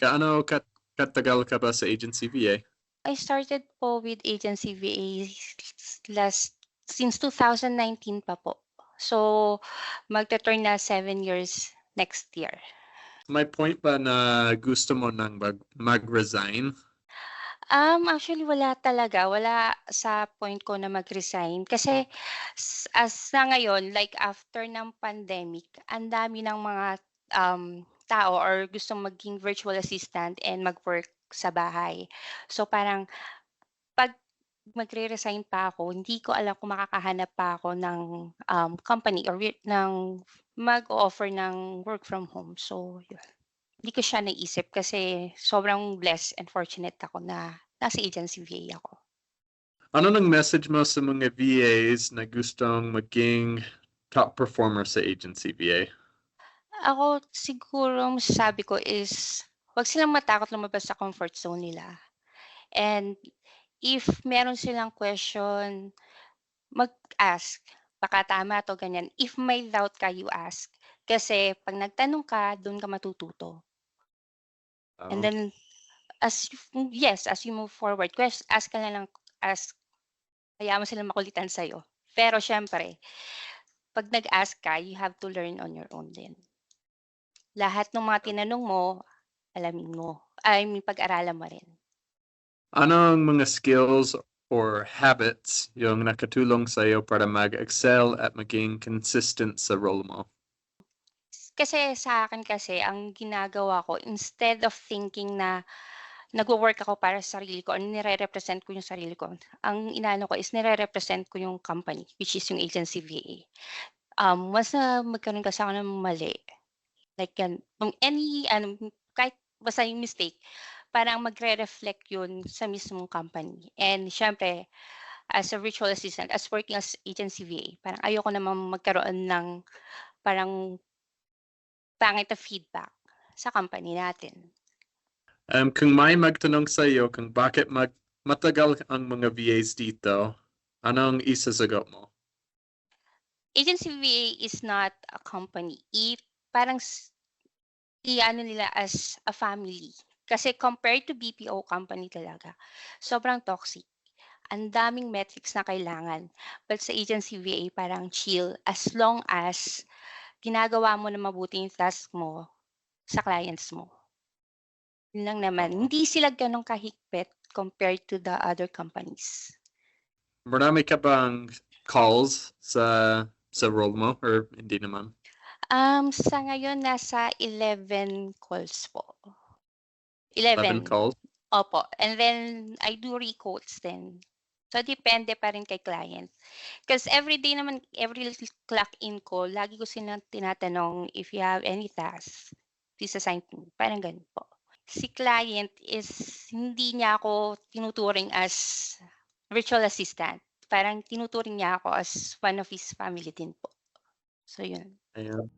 Katagal ka ba sa agency VA? I started po with agency VA since 2019 pa po. So, magta-turn na 7 years next year. May point ba na gusto mo nang mag-resign? Actually wala talaga, wala sa point ko na mag-resign kasi as na ngayon, like after ng pandemic, ang dami ng mga tao or gustong maging virtual assistant and mag-work sa bahay. So parang 'pag magre-resign pa ako, hindi ko alam kung makakahanap pa ako ng company or ng mag-o-offer ng work from home. So yun, hindi ko siya naisip kasi sobrang blessed and fortunate ako na nasa agency VA ako. Ano nang message mo sa mga VAs na gustong maging top performer sa agency VA? Ako siguro masasabi ko is, 'wag silang matakot lumabas sa comfort zone nila. And if meron silang question, mag-ask, baka tama 'to, ganyan. If may doubt ka, you ask. Kasi 'pag nagtanong ka, dun ka matututo. And Oo. then as you move forward, ask ka na lang, ask. Hayaan mo silang makulitan sa'yo. Pero siyempre 'pag nag-ask ka, you have to learn on your own din. Lahat ng mga tinanong mo, alamin mo. I mean, pag-aralan mo rin. Ano ang mga skills or habits yung nakatulong sa'yo para mag-excel at maging consistent sa role mo? Kasi sa akin kasi ang ginagawa ko, instead of thinking na nagwo-work ako para sa sarili ko or nire-represent ko yung sarili ko, ang inaano ko is nire-represent ko yung company, which is yung agency VA. Once na magkaroon kasi ako ng mali, like yan, kung any ano, kahit basta yung mistake, parang magre-reflect yun sa mismong company. And siyempre, as a virtual assistant, as working as agency VA, parang ayoko namang magkaroon ng parang pangit na feedback sa company natin. Kung may magtanong sa iyo kung bakit matagal ang mga VAs dito, anong isasagot mo? Agency VA is not a company. Parang i-ano nila as a family. Kasi compared to BPO company talaga, sobrang toxic. Ang daming metrics na kailangan. But sa agency VA, parang chill as long as ginagawa mo na mabuti yung task mo sa clients mo. Yun lang naman. Oo. Hindi sila ganun kahigpit compared to the other companies. Marami ka bang calls sa role mo or hindi naman? Sa ngayon nasa 11 calls po. 11 11, calls? opo. And then I do re-quotes din. So depende pa rin kay client. Kasi everyday naman, every clock in ko, lagi ko silang tinatanong, if you have any tasks, please assign to me. Parang ganun po. Si client is hindi niya ako tinuturing as virtual assistant. Parang tinuturing niya ako as one of his family din po. So yun. Ayan.